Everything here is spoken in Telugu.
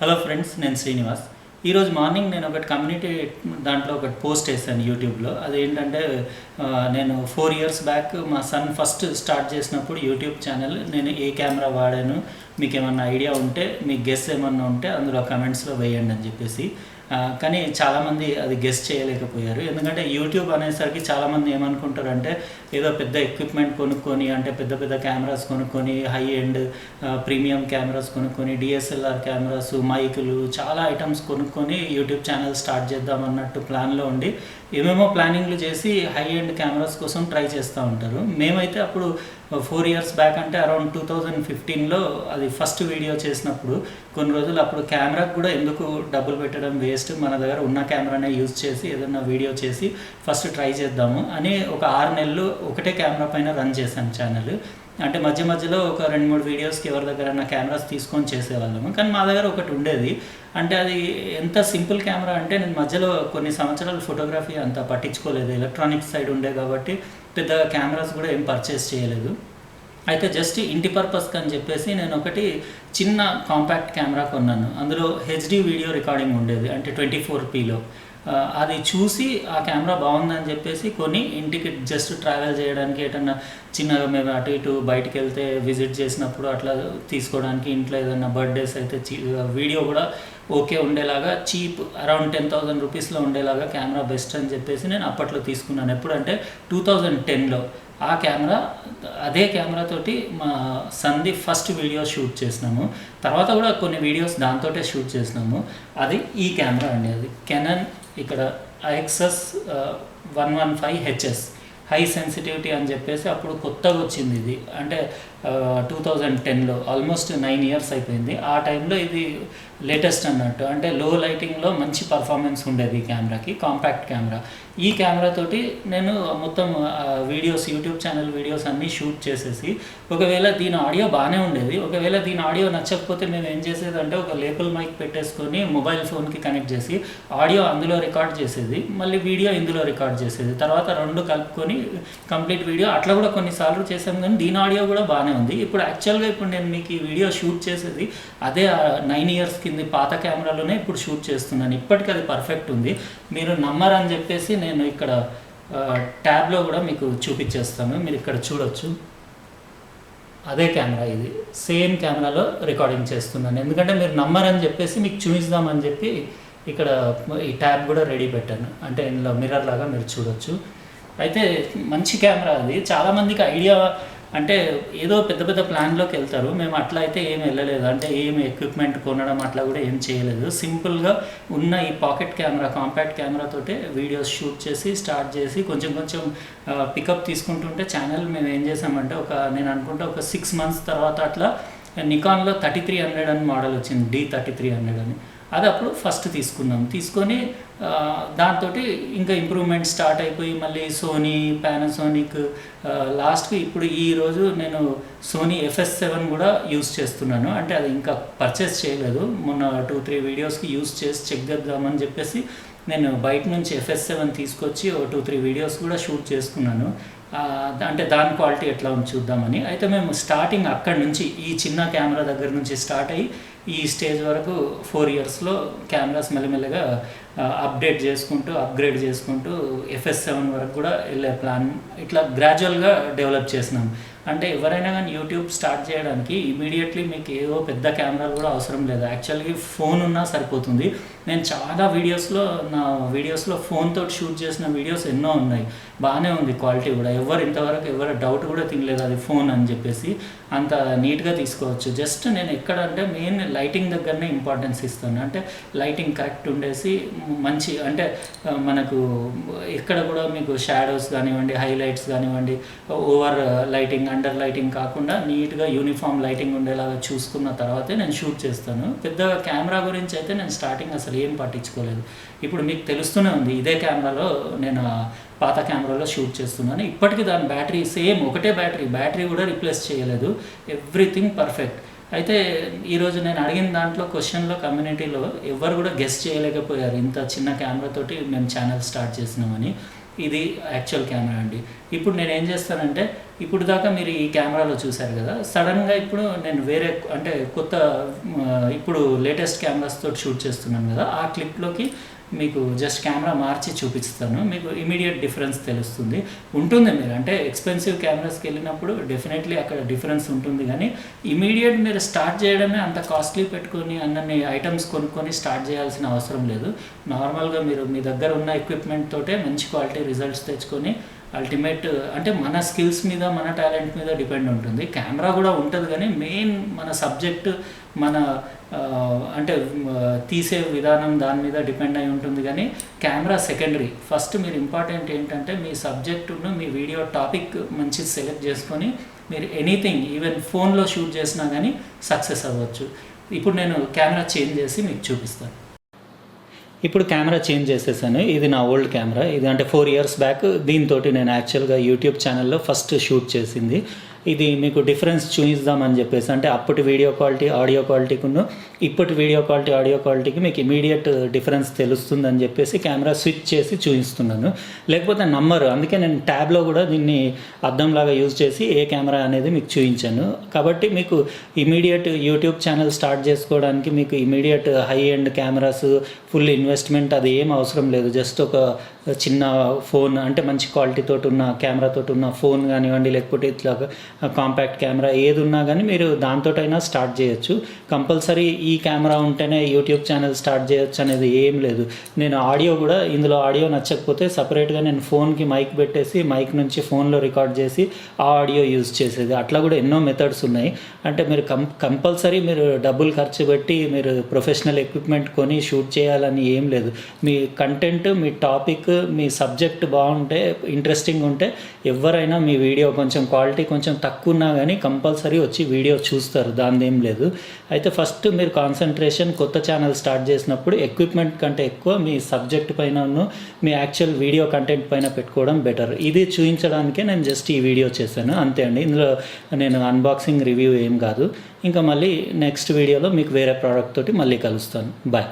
హలో ఫ్రెండ్స్, నేను శ్రీనివాస్. ఈరోజు మార్నింగ్ నేను ఒకటి కమ్యూనిటీ దాంట్లో ఒకటి పోస్ట్ చేశాను యూట్యూబ్లో. అదేంటంటే నేను 4 years బ్యాక్ మా సన్ ఫస్ట్ స్టార్ట్ చేసినప్పుడు యూట్యూబ్ ఛానల్ నేను ఏ కెమెరా వాడాను, మీకు ఏమన్నా ఐడియా ఉంటే, మీకు గెస్ ఏమన్నా ఉంటే అందులో కమెంట్స్లో వేయండి అని చెప్పేసి. కానీ చాలామంది అది గెస్ చేయలేకపోయారు. ఎందుకంటే యూట్యూబ్ అనేసరికి చాలామంది ఏమనుకుంటారంటే ఏదో పెద్ద ఎక్విప్మెంట్ కొనుక్కొని, అంటే పెద్ద పెద్ద కెమెరాస్ కొనుక్కొని, హై ఎండ్ ప్రీమియం కెమెరాస్ కొనుక్కొని, డిఎస్ఎల్ఆర్ కెమెరాస్, మైకులు, చాలా ఐటమ్స్ కొనుక్కొని యూట్యూబ్ ఛానల్ స్టార్ట్ చేద్దాం అన్నట్టు ప్లాన్లో ఉండి ఏమేమో ప్లానింగ్లు చేసి హై ఎండ్ కెమెరాస్ కోసం ట్రై చేస్తూ ఉంటారు. మేమైతే అప్పుడు 4 years బ్యాక్, అంటే అరౌండ్ 2015లో అది ఫస్ట్ వీడియో చేసినప్పుడు కొన్ని రోజులు అప్పుడు కెమెరాకి కూడా ఎందుకు డబ్బులు పెట్టడం వేస్ట్, మన దగ్గర ఉన్న కెమెరానే యూజ్ చేసి ఏదన్నా వీడియో చేసి ఫస్ట్ ట్రై చేద్దాము అని ఒక 6 నెలలు ఒకటే కెమెరా పైన రన్ చేశాను ఛానల్. అంటే మధ్య మధ్యలో ఒక 2-3 వీడియోస్కి ఎవరి దగ్గర కెమెరాస్ తీసుకొని చేసేవాళ్ళము. కానీ మా దగ్గర ఒకటి ఉండేది. అంటే అది ఎంత సింపుల్ కెమెరా అంటే, నేను మధ్యలో కొన్ని సంవత్సరాలు ఫోటోగ్రఫీ అంత పట్టించుకోలేదు, ఎలక్ట్రానిక్స్ సైడ్ ఉండే కాబట్టి పెద్ద కెమెరాస్ కూడా ఏం పర్చేస్ చేయలేదు. అయితే జస్ట్ ఇంటి పర్పస్కి అని చెప్పేసి నేను ఒకటి చిన్న కాంపాక్ట్ కెమెరా కొన్నాను. అందులో హెచ్డి వీడియో రికార్డింగ్ ఉండేది, అంటే 24pలో. అది చూసి ఆ కెమెరా బాగుందని చెప్పేసి కొని ఇంటికి జస్ట్ ట్రావెల్ చేయడానికి, ఏదన్నా చిన్నగా మేము అటు ఇటు బయటికి వెళ్తే విజిట్ చేసినప్పుడు అట్లా తీసుకోవడానికి, ఇంట్లో ఏదైనా బర్త్డేస్ అయితే వీడియో కూడా ఓకే ఉండేలాగా చీప్ అరౌండ్ 10,000 రూపీస్లో ఉండేలాగా కెమెరా బెస్ట్ అని చెప్పేసి నేను అప్పట్లో తీసుకున్నాను. ఎప్పుడంటే 2010లో. ఆ కెమెరా, అదే కెమెరాతోటి మా సన్ది ఫస్ట్ వీడియో షూట్ చేసినాము. తర్వాత కూడా కొన్ని వీడియోస్ దాంతో షూట్ చేసినాము. అది ఈ కెమెరా అండి. అది కెనాన్, ఇక్కడ ఐఎక్స్ఎస్ 115HS హై సెన్సిటివిటీ అని చెప్పేసి అప్పుడు కొత్తగా వచ్చింది ఇది. అంటే 2010లో, ఆల్మోస్ట్ 9 years అయిపోయింది. ఆ టైంలో ఇది లేటెస్ట్ అన్నట్టు. అంటే లో లైటింగ్లో మంచి పర్ఫార్మెన్స్ ఉండేది ఈ కెమెరాకి, కాంపాక్ట్ కెమెరా. ఈ కెమెరాతోటి నేను మొత్తం వీడియోస్, యూట్యూబ్ ఛానల్ వీడియోస్ అన్నీ షూట్ చేసేసి, ఒకవేళ దీని ఆడియో బాగానే ఉండేది, ఒకవేళ దీని ఆడియో నచ్చకపోతే మేము ఏం చేసేదంటే ఒక లేపల్ మైక్ పెట్టేసుకొని మొబైల్ ఫోన్కి కనెక్ట్ చేసి ఆడియో అందులో రికార్డ్ చేసేది, మళ్ళీ వీడియో ఇందులో రికార్డ్ చేసేది, తర్వాత 2 కలుపుకొని కంప్లీట్ వీడియో అట్లా కూడా కొన్నిసార్లు చేసాం. కానీ దీని ఆడియో కూడా బాగానే ఉంది. ఇప్పుడు యాక్చువల్గా ఇప్పుడు నేను మీకు ఈ వీడియో షూట్ చేసేది అదే 9 years కింద పాత కెమెరాలోనే ఇప్పుడు షూట్ చేస్తున్నాను. ఇప్పటికీ అది పర్ఫెక్ట్ ఉంది. మీరు నమ్మరని చెప్పేసి నేను ఇక్కడ ట్యాబ్లో కూడా మీకు చూపించేస్తాను, మీరు ఇక్కడ చూడొచ్చు. అదే కెమెరా, ఇది సేమ్ కెమెరాలో రికార్డింగ్ చేస్తున్నాను. ఎందుకంటే మీరు నమ్మరని చెప్పేసి మీకు చూపిద్దామని చెప్పి ఇక్కడ ఈ ట్యాబ్ కూడా రెడీ పెట్టాను. అంటే ఇందులో మిర్రర్ లాగా మీరు చూడొచ్చు. అయితే మంచి కెమెరా అది. చాలామందికి ఐడియా అంటే ఏదో పెద్ద పెద్ద ప్లాన్లోకి వెళ్తారు. మేము అట్లా అయితే ఏం వెళ్ళలేదు. అంటే ఏం ఎక్విప్మెంట్ కొనడం అట్లా కూడా ఏం చేయలేదు. సింపుల్గా ఉన్న ఈ పాకెట్ కెమెరా, కాంపాక్ట్ కెమెరాతోటే వీడియోస్ షూట్ చేసి స్టార్ట్ చేసి కొంచెం కొంచెం పికప్ తీసుకుంటుంటే ఛానల్ మేము ఏం చేసామంటే నేను అనుకుంటే ఒక 6 months తర్వాత అట్లా నికాన్లో 3300 అని మోడల్ వచ్చింది, D3300 అని. అది అప్పుడు ఫస్ట్ తీసుకొని దాంతో ఇంకా ఇంప్రూవ్మెంట్ స్టార్ట్ అయిపోయి మళ్ళీ సోనీ, పానాసోనిక్, లాస్ట్కి ఇప్పుడు ఈరోజు నేను సోనీ FS7 కూడా యూస్ చేస్తున్నాను. అంటే అది ఇంకా పర్చేస్ చేయలేదు, మొన్న 2-3 వీడియోస్కి యూస్ చేసి చెక్ చేద్దామని చెప్పేసి నేను బయట నుంచి FS7 తీసుకొచ్చి 2-3 వీడియోస్ కూడా షూట్ చేసుకున్నాను. అంటే దాని క్వాలిటీ ఎట్లా ఉంది చూద్దామని. అయితే మేము స్టార్టింగ్ అక్కడి నుంచి, ఈ చిన్న కెమెరా దగ్గర నుంచి స్టార్ట్ అయ్యి ఈ స్టేజ్ వరకు 4 yearsలో కెమెరాస్ మెల్లమెల్లగా అప్గ్రేడ్ చేసుకుంటూ FS7 వరకు కూడా వెళ్ళే ప్లాన్ ఇట్లా గ్రాడ్యువల్గా డెవలప్ చేసినాం. అంటే ఎవరైనా కానీ యూట్యూబ్ స్టార్ట్ చేయడానికి ఇమీడియట్లీ మీకు ఏదో పెద్ద కెమెరాలు కూడా అవసరం లేదు. యాక్చువల్గా ఫోన్ ఉన్నా సరిపోతుంది. నేను చాలా నా వీడియోస్లో ఫోన్ తోటి షూట్ చేసిన వీడియోస్ ఎన్నో ఉన్నాయి. బాగానే ఉంది క్వాలిటీ కూడా. ఇంతవరకు ఎవరు డౌట్ కూడా తినలేదు అది ఫోన్ అని చెప్పేసి. అంత నీట్గా తీసుకోవచ్చు. జస్ట్ నేను ఎక్కడంటే మెయిన్ లైటింగ్ దగ్గరనే ఇంపార్టెన్స్ ఇస్తాను. అంటే లైటింగ్ కరెక్ట్ ఉండేసి మంచి, అంటే మనకు ఎక్కడ కూడా మీకు షాడోస్ కానివ్వండి, హైలైట్స్ కానివ్వండి, ఓవర్ లైటింగ్, అండర్ లైటింగ్ కాకుండా నీట్గా యూనిఫామ్ లైటింగ్ ఉండేలాగా చూసుకున్న తర్వాతే నేను షూట్ చేస్తాను. పెద్దగా కెమెరా గురించి అయితే నేను స్టార్టింగ్ అసలు ఏం పట్టించుకోలేదు. ఇప్పుడు మీకు తెలుస్తూనే ఉంది, ఇదే కెమెరాలో నేను పాత కెమెరాలో షూట్ చేస్తున్నాను. ఇప్పటికీ దాని బ్యాటరీ సేమ్ ఒకటే బ్యాటరీ కూడా రీప్లేస్ చేయలేదు. Everything perfect. అయితే ఈరోజు నేను అడిగిన దాంట్లో క్వశ్చన్లో కమ్యూనిటీలో ఎవరు కూడా గెస్ చేయలేకపోయారు ఇంత చిన్న కెమెరాతోటి మేము ఛానల్ స్టార్ట్ చేసినామని. ఇది యాక్చువల్ కెమెరా అండి. ఇప్పుడు నేను ఏం చేస్తానంటే, ఇప్పుడు దాకా మీరు ఈ కెమెరాలో చూశారు కదా, సడన్గా ఇప్పుడు నేను వేరే అంటే కొత్త ఇప్పుడు లేటెస్ట్ కెమెరాస్ తోటి షూట్ చేస్తున్నాను కదా, ఆ క్లిప్లోకి మీకు జస్ట్ కెమెరా మార్చి చూపిస్తాను. మీకు ఇమీడియట్ డిఫరెన్స్ తెలుస్తుంది. ఉంటుంది మీరు అంటే ఎక్స్పెన్సివ్ కెమెరాస్కి వెళ్ళినప్పుడు డెఫినెట్లీ అక్కడ డిఫరెన్స్ ఉంటుంది, కానీ ఇమీడియట్ మీరు స్టార్ట్ చేయడమే అంత కాస్ట్లీ పెట్టుకొని అన్ని ఐటమ్స్ కొనుక్కొని స్టార్ట్ చేయాల్సిన అవసరం లేదు. నార్మల్గా మీరు మీ దగ్గర ఉన్న ఎక్విప్మెంట్ తోటే మంచి క్వాలిటీ రిజల్ట్స్ తెచ్చుకొని అల్టిమేట్ అంటే మన స్కిల్స్ మీద మన టాలెంట్ మీద డిపెండ్ ఉంటుంది. కెమెరా కూడా ఉంటుంది, కానీ మెయిన్ మన సబ్జెక్ట్ మన అంటే తీసే విధానం దాని మీద డిపెండ్ అయి ఉంటుంది, కానీ కెమెరా సెకండరీ. ఫస్ట్ మీరు ఇంపార్టెంట్ ఏంటంటే మీ సబ్జెక్టును మీ వీడియో టాపిక్ మంచి సెలెక్ట్ చేసుకొని మీరు ఎనీథింగ్ ఈవెన్ ఫోన్లో షూట్ చేసినా కానీ సక్సెస్ అవ్వచ్చు. ఇప్పుడు నేను కెమెరా చేంజ్ చేసి మీకు చూపిస్తాను. ఇప్పుడు కెమెరా చేంజ్ చేసేసాను. ఇది నా ఓల్డ్ కెమెరా. ఇది అంటే 4 years బ్యాక్ దీంతో నేను యాక్చువల్గా యూట్యూబ్ ఛానల్లో ఫస్ట్ షూట్ చేసింది. ఇది మీకు డిఫరెన్స్ చూపిద్దామని చెప్పేసి, అంటే అప్పటి వీడియో క్వాలిటీ ఆడియో క్వాలిటీకును ఇప్పటి వీడియో క్వాలిటీ ఆడియో క్వాలిటీకి మీకు ఇమీడియట్ డిఫరెన్స్ తెలుస్తుందని చెప్పేసి కెమెరా స్విచ్ చేసి చూపిస్తున్నాను. లేకపోతే నంబర్, అందుకే నేను ట్యాబ్లో కూడా దీన్ని అద్దంలాగా యూజ్ చేసి ఏ కెమెరా అనేది మీకు చూపించాను. కాబట్టి మీకు ఇమీడియట్ యూట్యూబ్ ఛానల్ స్టార్ట్ చేసుకోవడానికి మీకు immediate high end cameras full investment అది ఏం అవసరం లేదు. జస్ట్ ఒక చిన్న ఫోన్ అంటే మంచి క్వాలిటీతో ఉన్న కెమెరాతో ఉన్న ఫోన్ కానివ్వండి, లేకపోతే ఇట్లా కాంపాక్ట్ కెమెరా ఏది ఉన్నా కానీ మీరు దాంతోటైనా స్టార్ట్ చేయొచ్చు. కంపల్సరీ ఈ కెమెరా ఉంటేనే యూట్యూబ్ ఛానల్ స్టార్ట్ చేయొచ్చు అనేది ఏం లేదు. నేను ఆడియో కూడా ఇందులో ఆడియో నచ్చకపోతే సపరేట్గా నేను ఫోన్కి మైక్ పెట్టేసి మైక్ నుంచి ఫోన్లో రికార్డ్ చేసి ఆ ఆడియో యూజ్ చేసేది. అట్లా కూడా ఎన్నో మెథడ్స్ ఉన్నాయి. అంటే మీరు కంపల్సరీ మీరు డబ్బులు ఖర్చు పెట్టి మీరు ప్రొఫెషనల్ ఎక్విప్మెంట్ కొని షూట్ చేయాలని ఏం లేదు. మీ కంటెంట్, మీ టాపిక్, మీ సబ్జెక్ట్ బాగుంటే, ఇంట్రెస్టింగ్ ఉంటే ఎవరైనా మీ వీడియో కొంచెం క్వాలిటీ కొంచెం తక్కువ ఉన్నా కానీ కంపల్సరీ వచ్చి వీడియో చూస్తారు, దాని ఏం లేదు. అయితే ఫస్ట్ మీరు కాన్సన్ట్రేషన్ కొత్త ఛానల్ స్టార్ట్ చేసినప్పుడు ఎక్విప్మెంట్ కంటే ఎక్కువ మీ సబ్జెక్ట్ పైన మీ యాక్చువల్ వీడియో కంటెంట్ పైన పెట్టుకోవడం బెటర్. ఇది చూపించడానికే నేను జస్ట్ ఈ వీడియో చేశాను, అంతే అండి. ఇందులో నేను అన్బాక్సింగ్ రివ్యూ ఏం కాదు. ఇంకా మళ్ళీ నెక్స్ట్ వీడియోలో మీకు వేరే ప్రోడక్ట్ తోటి మళ్ళీ కలుస్తాను. బాయ్.